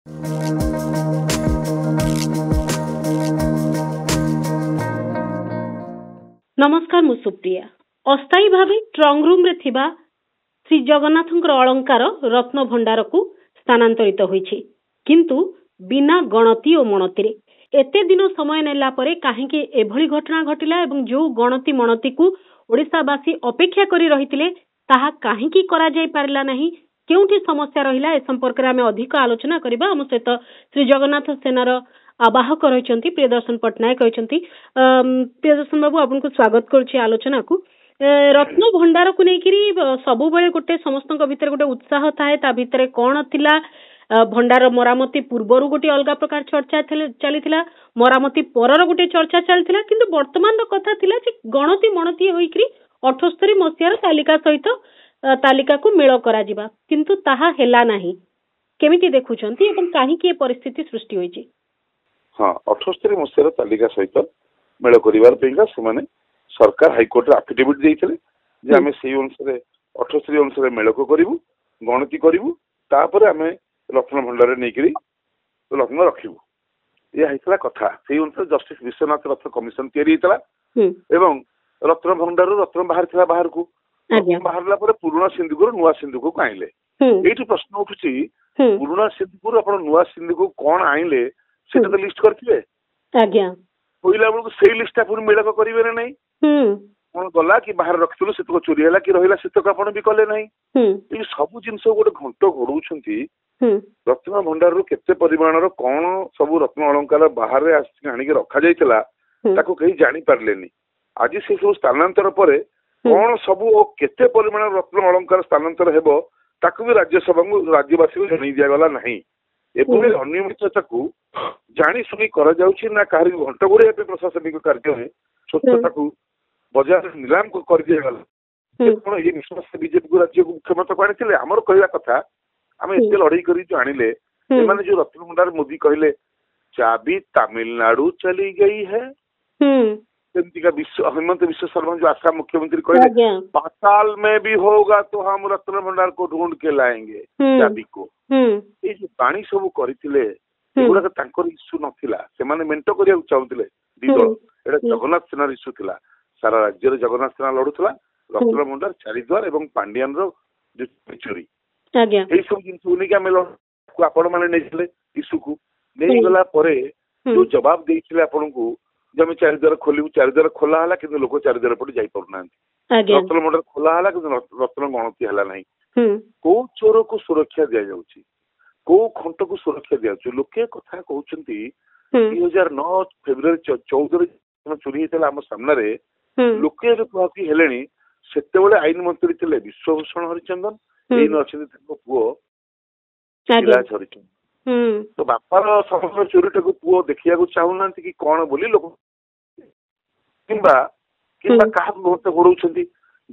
नमस्कार मु सुप्रिया। अस्थायी भाव स्ट्रंग रूम रे थिबा श्री जगन्नाथ अलंकार रत्न भंडार को स्थानांतरित होईछि, किंतु बिना गणति और मणति रे एते दिन समय नेला परे काहेकि एभली घटना घटिला एवं जो गणति मणति को ओडिशावासी अपेक्षा करी रहितिले ताहा काहेकि करा जाय पारला नहीं, केउठी समस्या रहिला, ए संपर्क रे आमे अधिक आलोचना करिबा। हम सहित श्री जगन्नाथ सेनार आवाहक रहिचंती प्रियदर्शन पटनायक रहिचंती। प्रियदर्शन बाबू आपनको स्वागत करूछि आलोचना को। रत्न भंडार को नेकिरी सबु बेले गोटे समस्तक भितर गोटे उत्साह थाए, ता भितर कोन थिला भंडार मरामती पूर्वरु गोटे अलगा प्रकार चर्चा चलीथिला, मरामती परर गोटे चर्चा चलीथिला, किंतु वर्तमान कथा थिला जे गणति मणति होइकरी 78 मसियार तालिका सहित तालिका को मेल करा जिबा, किंतु ताहा हेला नाही। केमिति देखुचंती एवं काहेकि ए परिस्थिति सृष्टि होइछि? हाँ, 78 मसियार तालिका सहित मेल करिवार पेगा सेमाने सरकार हाईकोर्ट रे एफिडेविट देइथिले जे आमे सेही अनुसार 78 अनुसार मेल को करिवु, गणति करिवु, तापर आमे रत्न भंडार नेकरी रत्न रखिवु। ये हाइतला कथा। सेही अनुसार जस्टिस विश्वनाथ रत्न कमिशन तयारी हेतला एवं रत्न भंडार रत्न बाहर थिला बाहर को बाहरला परे पुराना सिंधुपुर नुआ सिंधुपुर को आइले। एठी प्रश्न उठुची पुराना सिंधुपुर आपण नुआ सिंधुपुर कोन आइले सेटा तो लिस्ट करथिबे। आज्ञा होइला बेलको सेही लिस्ट आपण मेलक करिवे ना नहीं। कोन गला कि बाहर रखितलु सेतको चोरी हैला कि रहिला सेतक आपण भी कले नहीं। ई सब जिंस गोटे घंटो घोडउछंती रत्न भंडार रु केते परिमाणर कोन सब रत्न अलंकार बाहर आनी के रखा जाइतला ताको कहीं जानी पारलेनी। आज से सब स्थानांतर परे कोन सब केते परिमाण रत्न अलंकार स्थानांतर हेबो ताको भी राज्यसभा राज्यवासी को जणाई दिया गला नहीं। एपरि अनियमितता को जानी सुनी करा जाउछि ना कारी घंटा गुड़े प्रशासनिक कार्य में स्वच्छता को बाजार निलाम को कर दिया गला। कोन ये विश्वास बीजेपी को राज्य को मुख्यमंत्री को आनिथिले हमर कहला कथा आमे एते लड़ाई करी जो आनिले ए माने जो रत्न भंडार मोदी कहले चाबी तमिलनाडु चली गई है। का विश्व हेमंत विश्व शर्मा जो आसाम मुख्यमंत्री कहले पाताल में भी होगा तो हम रत्न भंडार को ढूंढ के लाएंगे चाबी को। ये जो पानी सब करथिले एगुडा तांकर इश्यू नथिला, सेमाने मेंटो करिया चाहुथिले दीदल। एटा जगन्नाथ सेना इश्यू थिला, सारा राज्य रे जगन्नाथ सेना लडुथला रत्न भंडार चारिद्वार एवं पांडियान रो चोरी। आज्ञा एई सब जिंस उनी के मेल को आपण माने नेथिले इश्यू को नेई गला परे जो जवाब देइथिले आपण को जमे चारिद्वार खोलिबु, चारिद्वार खोला हला किंतु लोक चारिद्वार पटे जाई पड़नांती। रत्न भंडार खोला हला किंतु रत्न गणति हला नहीं। को चोर को सुरक्षा दिया जाउची, को खंट को सुरक्षा दिया जाउची। लोके कथा कहउचंती 2009 फेब्रुआरी 14 चोरी हेतला हम सामने रे लोके जो कहती हेलेनी सेते बेले आईन मंत्री थिले विश्वभूषण हरिचंदन, एई नछित तको पुओ विलास हरिचंदन। तो बापार समस्त चोरीटा को पुओ देखिया को चाहूना कि कौन बोली लोक किंबा किंबा काहा बहुत गोड़उछंती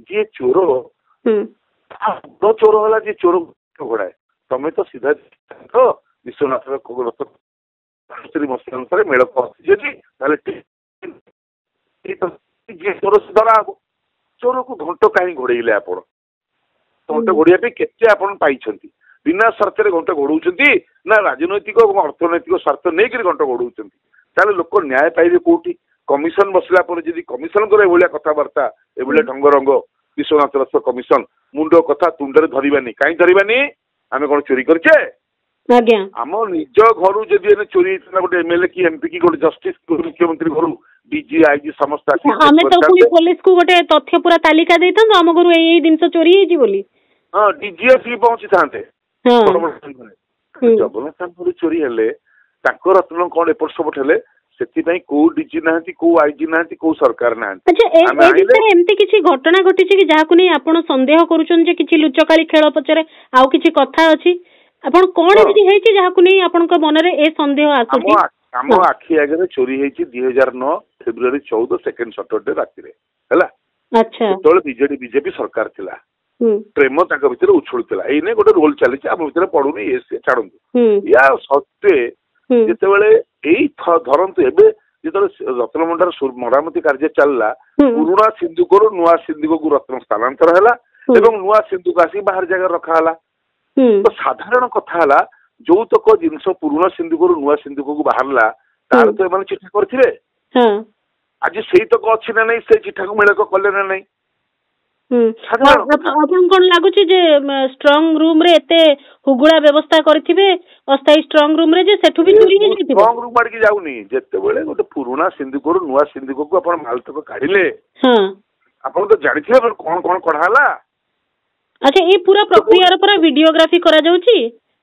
जे चोर तो चोर होला जे चोर घोड़ाए तमे तो सीधा तो विश्वनाथ रत्न मसीहा अनुसार मेल पहुंची जे चोर धरा चोर को घंटो कहीं घोड़ेले आपण घंटा घोड़िया केते आपण पाइछंती बिना स्वार्थ घंटा घोड़उछंती ना राजनैतिक और अर्थनैतिक स्वार्थ नहीं कि घंटा घोड़उछंती। ताले लोक न्याय पाइबे कोठी? कमिशन बसला पर जदी कमिशन करे एभलिया कथाबार्ता एभलिया ढंग रंग विश्वनाथ रत्न कमिशन मुंडो कथा तुंडरे धरिबानी काई धरिबानी आमे कोन चोरी करछे? आज्ञा हम निज घरु जदी एने चोरी हेतला गोटे एमएलए की एमपी की गोटे जस्टिस मुख्यमंत्री घरु डीजी आईजी समस्त आसी हमें तो पुलिस पुलिस को गोटे तथ्य पूरा तालिका देथन हम घरु एई दिन से चोरी हेजी बोली। हां डीजीएस भी पहुंची थांते। जगन्नाथ चोरी हेले रत्न कौन एपट सपट हेले से को डीजी ना को आईजी ना को सरकार ना। एमती किसी घटना घटी कि जहां नहीं आपण संदेह करूछन जे किछि लुचकाली खेल पछरे आउ किछि कथा अछि आपण कोन एमती हेछि जहां नहीं आपण मन रे ए संदेह आसुछि? हम आखि आगे चोरी हेछि 2009 फेब्रुआरी 14 सेकंड सैटरडे राति रे हला। अच्छा तो बीजेपी सरकार थिला प्रेम भीतर उछुला एने गोटे रोल चली आम भीतर पड़ुनी ये सी छाड़ू या सत्वे जितेबाला धरतु एवं जो रत्न भंडार मरामती कार्य चलला पुराना सिंधुक नुआ सिंधुक को रत्न स्थानांतर है नुआ सिंधुक आसिक बाहर जगह रखा तो साधारण कथा ଯୋଉତକ ଜିନିଷ ପୁରୁଣା ସିନ୍ଦୁକରୁ ନୂଆ सिंदूक बाहरला तार तो एमाने चिठा करथिले आज सेई तक अछि ना नहीं से चिठा को मेलक कले ना नहीं आपन कोन लागुची जे स्ट्रांग रूम रे एते हुगुळा व्यवस्था करथिबे अस्थाई स्ट्रांग रूम रे जे सेठु भी चोरी हे जइथिबे स्ट्रांग रूम मार के जाउनी जेते बेले गोटे पुरुना सिंदूकरू नुवा सिंदूक को अपन माल तक काढिले अपन तो जानिथिले कोन कोन कढाला अच्छा ए पूरा प्रक्रिया रे पूरा वीडियोग्राफी करा जाउची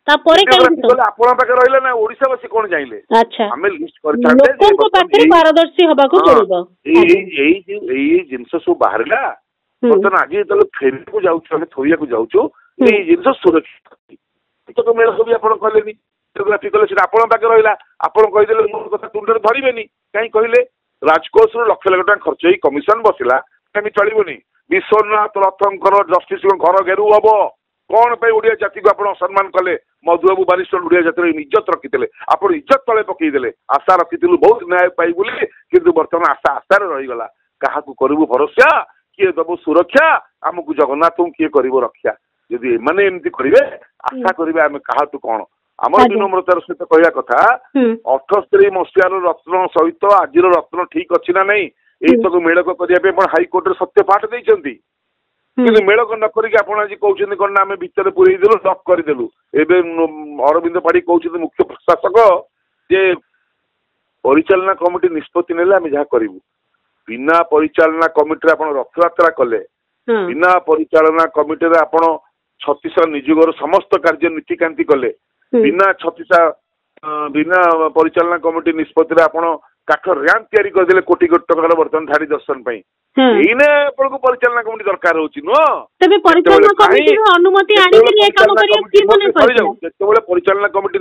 ता परे काई आपण पाके रहिला ना ओडिसा बसी कोन जाइले अच्छा हमें लिस्ट करथाते लोकन को पाके पारदर्शी होबा को पड़िबो एई जिंस सो बाहरला बर्तन आज जो फेरी को जाऊँ आम थोड़ा को जाऊँ ये जिन सुरक्षित तो मेरे भी आप कले वीडियोग्राफी कले आपण पाखे रहा आपड़ कहीदे मोर कथा तुंडे धरवे कहीं कहले राजकोष लक्ष लाख टाँग खर्च ही कमिशन बसला कहीं चलनी विश्वनाथ रथंकर जस्टिस घर घेरू हम कौन पे ओडिया जाति को आप सम्मान कले मधुबाबू बारिस्टर ओडिया जाति इज्जत रखी आप इज्जत तले पकईदे आशा रखी बहुत न्याय पाई कि बर्तमान आशा आशार रहीगला क्या करू भरोसा किए दबो सुरक्षा आमको जगन्नाथ किए कर रक्षा जदि एमाने एमती करेंगे आशा करेंगे आम क्या कौन आम विनम्रतार सहित कहवा कथा 78 मसीहार रत्न सहित आज रत्न ठीक अच्छी ना नहीं यही मेड़क करने हाइकोर्ट सत्यपाठ देती मेड़क न करके आज कहते कौन आम भितर पूरे देलु लक करदेलु एवं अरविंद पाढ़ी कहते मुख्य प्रशासक जे परिचालना कमिटी निष्पत्ति नेले आम जहाँ करूँ बिना परिचालना कमिटी आप रथयात्रा कले बिना परिचालना कमिटी आप 36 निजुगर समस्त कार्य नीतिकांति कले बिना 36 बिना परिचालना कमिटी निष्पत्ति आप काठ रैंप तैयारी करदे कोटी कोटी टकर बर्तमान धाड़ी दर्शन एने आपको परिचालना कमिटी दरकार होची नो तबे परिचालना कमिटी अनुमति आनी के ए काम करिया की मने पड़ियो जेतेबेले परिचालना कमिटी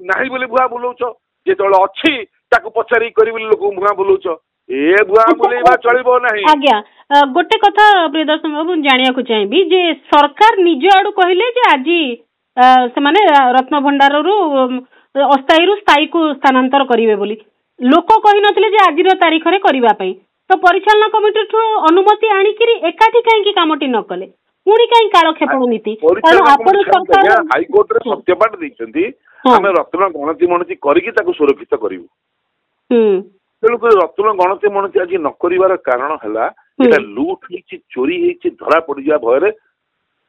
नाही बोली भुआ बुलौछ जेतेबेले अछि ताको पछारी करी बोली लोक भुआ बुलौछ ए भुआ बुलेबा चलिबो नाही आज्ञा गोटे कथा प्रियदर्शन बाबू जानिया को चाहिबी जे सरकार निज आडू कहिले जे आजी से माने रत्न भंडार रु अस्थायी रु स्थायी को स्थानांतर करिवे बोली लोक कहि नथिले जे आजिर तारीख रे करिवा पई तो परिचालना कमिटी ठो अनुमति आनी कि एकाठी काहे की कामटी न कले पुणी काहे कालक्षेपण नीति कारण आपण सरकार हाई कोर्ट रे सत्यपाठ दैछंती हमें रत्न गणति मनति करिकि ताको सुरक्षित करिवु तेणुक रत्न गणति मनति आज न करिवार कारण हला लुट होइछि चोरी होइछि धरा पड़ जा भय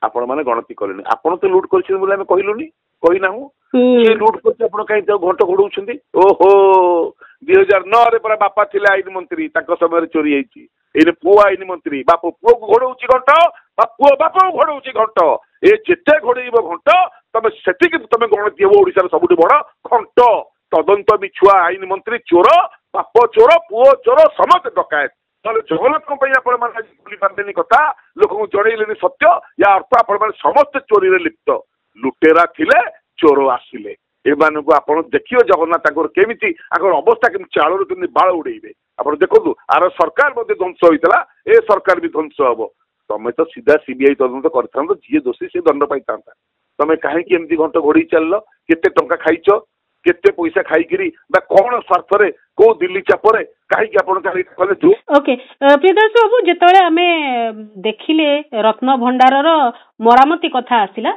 आपण माने गणति करेनी आपण तो लुट करछन बोले हम कहिलुनी कहिनाहु ये लुट करछ आपण काई तो घंट घोडौछंती ओहो 2009 रे पर बापा थिले आईन मंत्री ताको समय चोरी होइछि एने पुआ आईन मंत्री बाप पुओ को घोडौछि घंट पुओ बाप को घोडौछि घंट ए जेते घोडैबो घंट तमे सेटिक तमे गणति हेबो ओडिसा रे सबुठी बड़ घंट तदंत बिछुआ आईन मंत्री चोर बाप चोर पुओ चोर समस्त डकायत नले जगन्नाथ आपण माने भूली पारबेनी कथा लोक को जणैलेनी सत्य या अर्थ आपण माने समस्त चोरी रे लिप्त लुटेरा थिले चोर आसिले एमान को आपण देखियो जगन्नाथ ताकर केमिति आकर अवस्था केमिति चाळर केमिति बाळ उडैबे आपण देखो आर सरकार मध्ये ध्वंस होइतला ए सरकार भी ध्वंस हबो तमे तो सीधा सीबीआई तदंत करथांत जे दोषी से दंड पाइतांता तमे काहे कि एमिति घंट घोड़ी चललो केते टंका खाइचो केते पैसा खाइकिरी बा कोन स्वार्थ रे को दिल्ली चापरे काहे कि आपण काहे कले जो ओके प्रियदर्श बाबू जेतळे हमें देखिले रत्न भंडारर मरामती कथा आसिला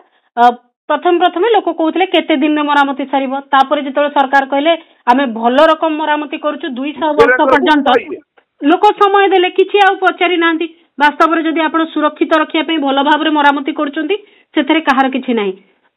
प्रथम लोक कहते केते दिन में मरामती सारिबो तापर जेतळे सरकार कहले आमे भलो रकम मरामती करूछु 200 वर्ष पर्यंत लोक समय देले किछि आ पचारि नांती वास्तव रे जदी आपण सुरक्षित रखिया पे भलो भाबरे मरामती करचुंती सेथरे कहार किछि नाही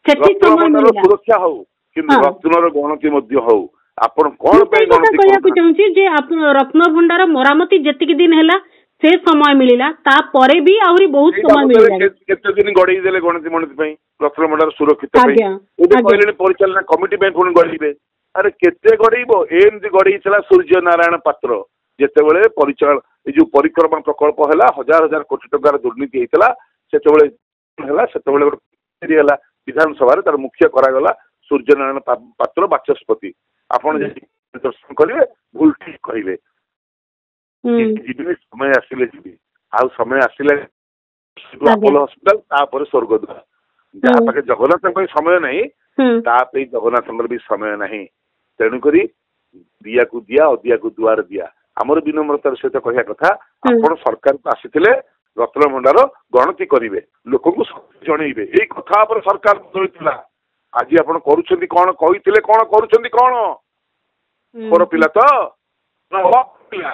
सेति समय मिला सुरक्षा हो किंतु रत्नर गणति मध्ये हो आपण कोन पे गणति कहया को चाहूची जे आपण रत्न भंडार मरामती जेतिक दिन हैला से समय मिलिला ता परे भी आउरी बहुत समय मिलिला केते दिन गडई देले गणति मनति पई रत्न भंडार सुरक्षित पई एबे कहले परिचालना कमिटी पे फोन गडीबे अरे केते गडईबो एमति गडई छला सूर्य नारायण पात्र जेतेबेले परिचालन ए जो परिक्रमा प्रकल्प हैला हजार हजार कोटी टकार दुर्नीति हेतला सेतेबेले हैला सेतेबेले गोटे हैला विधानसभा रे तार मुख्य करा गला सूर्य नारायण पात्र बाचस्पति आपण दर्शन करिवे भूल ठीक कहिबे समय आसिले जी आ समय आसिले अपोलो हॉस्पिटल तापर स्वर्गद्वार जहाँ पाखे जगन्नाथ समय नहीं तापे जगन्नाथ भी समय नहीं तेणुक दिया को दिया अदिया को दुआर दिया आमर विनम्रतार सहित कहया कथा आपण सरकार को आसीथिले रत्न भंडार गणति करिवे लोक को जनइबे एई कथा पर सरकार बदलितला आज आपण करूछंती कोन कहिथिले कोन करूछंती कोन मोर पिला तो न पिला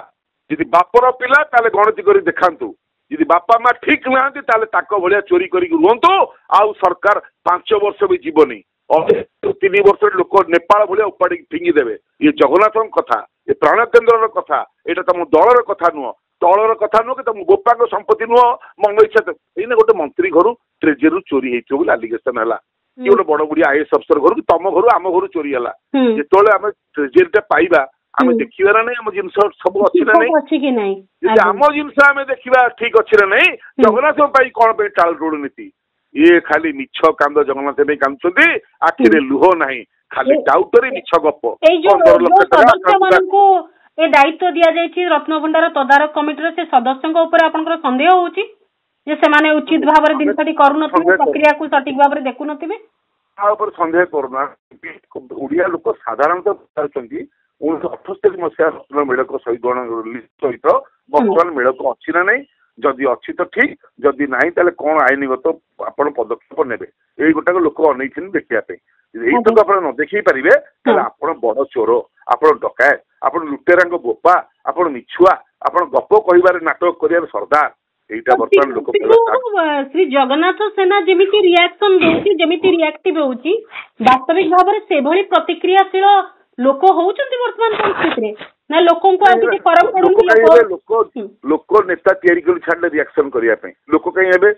यदि बापर पिला ताले गणति करी देखांतु यदि बापा माँ ठीक नहांती ताले ताको भलिया चोरी करी रुहंतु आउ सरकार 5 वर्ष भी जीवनी 3 वर्ष लोक नेपाल भलिया उपाड़ी फिंगी देवे ये जगन्नाथ कथा ये प्राण केन्द्र कथा एटा तुम दलर कथा नुह दलर कथा नुह कि तुम गोपा संपत्ति नुह मन इच्छा ये गोटे मंत्री घर ट्रेजरी चोरी होती बोले आलिगेसन है कि गोटे बड़ बुढ़ी आईएएस अफसर घर कि तुम घर आम घर चोरी है जो आम ट्रेजरी पाइबा आम देखा ना आम जिन सब अच्छी ना नहीं आम जिन आम देखा ठीक अच्छी ना नहीं जगन्नाथ कौन टाल रणनीति ये खाली मिछ कांद जगन्नाथ नहीं कांदुंट आखिरे लुह ना खाली डाउटरी मिछ गप ए दायित्व दिया जायछि रत्नभंडार तदारक कमिटी से सदस्यों ऊपर आपनकर संदेह होउछि जे से माने उचित भाव रे दिनसटी करू नथिबे प्रक्रिया को सटीक भाव रे देखु नथिबे आ ऊपर संदेह करना उड़िया लोक साधारणतः पचारछंती 1978 मसीहा रत्न मेड़क सहित वर्तमान मेड़क अच्छी ना नहीं जदि अच्छी तो ठीक जदि नहीं ताले कौन आईनगत आपण पदक्षेप नेबे एई गोटाक लोक अनैछिन देखिया पे एई तक आपण न देखि परिबे ताले आपण बड़ चोर आपण डकायत आपण लुटेरांग गोपा आपण मिछुआ आपण गप कहिबार नाटक करियार सरदार एटा वर्तमान लोक श्री जगन्नाथ सेना जेमिति रिएक्शन देउछि जेमिति रिएक्टिव होउछि वास्तविक भाव रे से भली प्रतिक्रियाशील लोक होउछन्ति वर्तमान परिस्थिति रे ना लोकन को आके फरक पडुछि लोक नेता तयारी कर छाडले रिएक्शन करिया पे लोक कहीं हेबे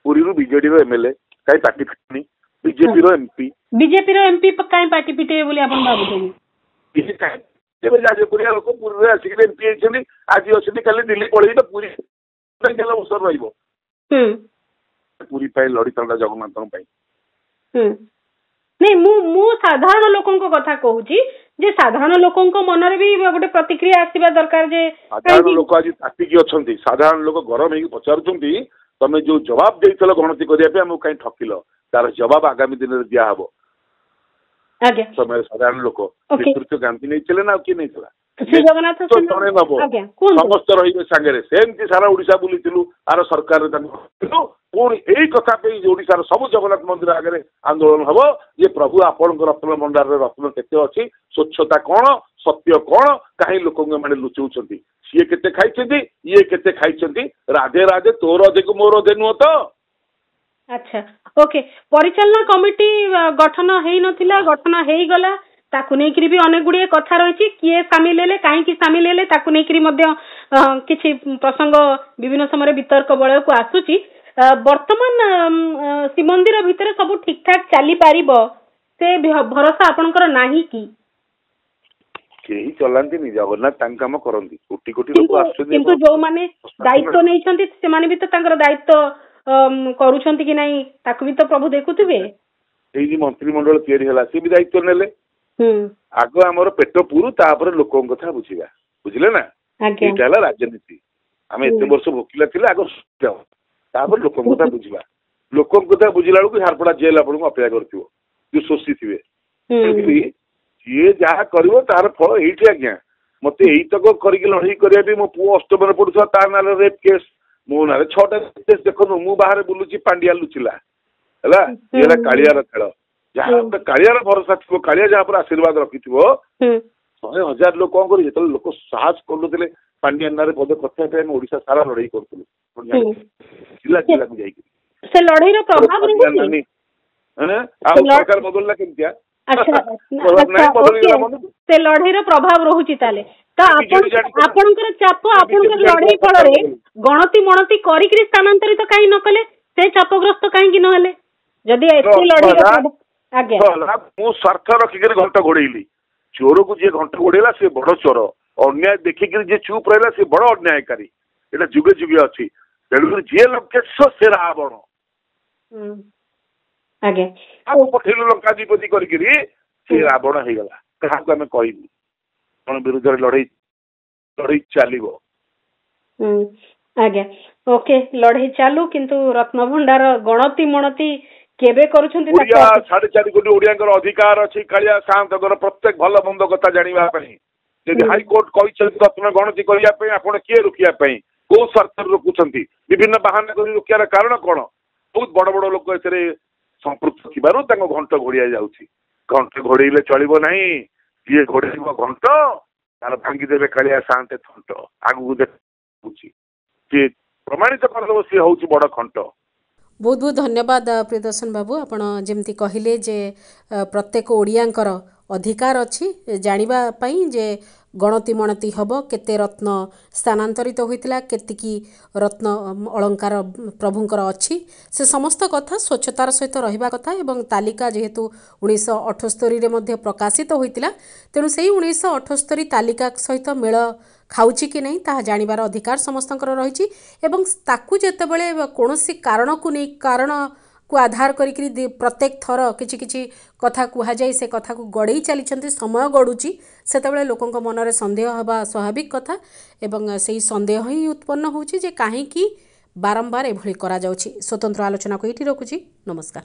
पुरी रु बीजेडी रो एमएलए काई पार्टी फिटनी बीजेपी रो एमपी काई पार्टी फिटे बोली आपण भाबुछन किछि काई जेबे जाजे पुरी लोक पुरी रे आसी के एमपी छनि आज अछि खाली दिल्ली पळेई तो पुरी केला उसर रहिबो पुरी पाई लड़ी तंडा जगन्नाथ पाई नहीं मु साधारण लोकन को कथा कहूची जे साधारण लोकन को मन रे भी गोटे प्रतिक्रिया आसीबा दरकार जे साधारण लोक आज तातिकी अछंती साधारण लोक गरम हेकी पचारुचंती तमे जो जवाब देइतलो गणति करिया पे हम काई ठकिलो तार जवाब आगामी दिन रे दिया हबो आगे समय साधारण लोक नेतृत्व गांधी नै चले ना कि नै चला श्री जगन्नाथ समस्त रही सांगे सेमती सारा ओडिशा बुलीलु आर सरकार पुणी यही कथा ओडिशार सब जगन्नाथ मंदिर आगे आंदोलन हम ये प्रभु आपण रत्न भंडार रत्न केते अच्छी स्वच्छता कौन सत्य कौन कहीं लोक मैंने लुचाऊँ सी के खाई ये के खाई राधे राधे तोर अधे को मोर अधे नुह तो अच्छा ओके परिचालना कमिटी गठन हेई नथिला गठन हेई गला ताकु नेकरी भी अनेक गुड़िए कथा रही किए सामिल हेले कहीं सामिल हेले ताकु नेकरी मध्य किछि प्रसंग विभिन्न समय वितर्क बलय को आसुची वर्तमान श्रीमंदिर भितर सब ठीक ठाक चली पारिबो से भरोसा आपनकर नाही की केही चलांती नि जगन्नाथ तांका काम करंती कोटी कोटी लोक आछथि किंतु जो माने दायित्व नै छथि से माने भी तो तांकर दायित्व करूछथि कि नाही ताकु भी तो प्रभु देखुथिबे एई जी मंत्रिमंडल तयारी हला से भी दायित्व नेले आग आमर पेट पुरु तापर लोक कथा बुझिबा बुझिले ना एटा हला राजनीति आमे एते वर्ष भोकिला थिले आग तापर लोक कथा बुझिबा लोक कथा बुझिला बेलू झारपड़ा जेल आपण को अपेक्षा करथिबो जो सोसी थिबे ये जहा करिवो तार फल एठी आज्ञा मते एई तक करिके लढई करिया भी मो पुओ अष्टम रे पडुछा तार नाले रेप केस मो नाले 6टा केस देखो मु बाहर बुलुची पांडिया लुचिला हला एला कालियार खेल जहाँ कालियार भरोसा थी कालिया जहाँ पर आशीर्वाद रखी 100,000 लोक कौन कर लोक साहस कर पांडियान ना पद कथा ओडिशा सारा लड़ाई करूँ जिला जिला को से लड़ाई प्रभाव सरकार बदलला केमतिया से लड़ाई प्रभाव रोची आपणकर चाप आपणकर लड़ाई फल गणति मणति करिक स्थानांतरित कहीं न कले से चापग्रस्त कहीं न जदि लड़ाई मु स्वार्थ रखिक घंट घोड़ेली चोर को जी घंट घोड़ेला सी बड़ चोर अन्याय देखिक जी चुप रहा सी बड़ अन्यायकारी एटा जुगे जुगे अच्छी तेणुक जी लंकेश्वर से रावण पठेलु लंकाधिपति करी से रावण हो गला क्या आम कहबू कौन विरुद्ध लड़ाई चलो आज्ञा ओके लड़ाई चालू किंतु रत्नभंडार गणति मणति केबे करूछन्ति 4.5 कोटी ओडियाଙ୍କର अधिकार अछि कालिया सान्तगर प्रत्येक भल बंद कथा जानिबा पई यदि हाई कोर्ट कहिछन्ति रत्न गणति करिया पई आपण के रुकिया पई को स्वार्थ रोकुछन्ति विभिन्न बहाना करी रुकियार कारण कोन बहुत बड़ बड़ लोक एतरे संपृक्त थिबारु तांको घंट घोड़िया जाउछि घंट घोड़ेइले चलिबो नाही किए घोड़ेइबो घंट तार भांगी देबे कालिया शांते थंट आगु देखुछि कि प्रमाणित करदबो सी होउछि बड़ खंट। बहुत बहुत धन्यवाद प्रियदर्शन बाबू आपण जेमती कहले जे प्रत्येक ओडियांकर अधिकार अछि जानिबा पई जे गणति मणति हब केते रत्न स्थानांतरित होइतिला केतिकी रत्न अलंकार प्रभुंकर अछि से समस्त कथा स्वच्छतार सहित रहिबा कथा एवं तालिका जेहेतु 1978 रे मध्ये प्रकाशित होइतिला तेणु सेही 1978 तालिका सहित मेल खाउची कि नहीं ताहा जानिबार अधिकार समस्तंकर रहिछि एवं ताकू जेतेबेले कोनोसी कारण को नहीं कारण को आधार करी प्रत्येक थर किछि किछि कथा कुहा जाय से कथा को गड़े चली समय गड़ुची सेतेबेले लोकंक मनरे संदेह हवा स्वाभाविक कथा एवं सेही संदेह ही उत्पन्न होउची जे काहे कि बारंबार एभली करा जाउची। स्वतंत्र आलोचना को एठी रखुची। नमस्कार।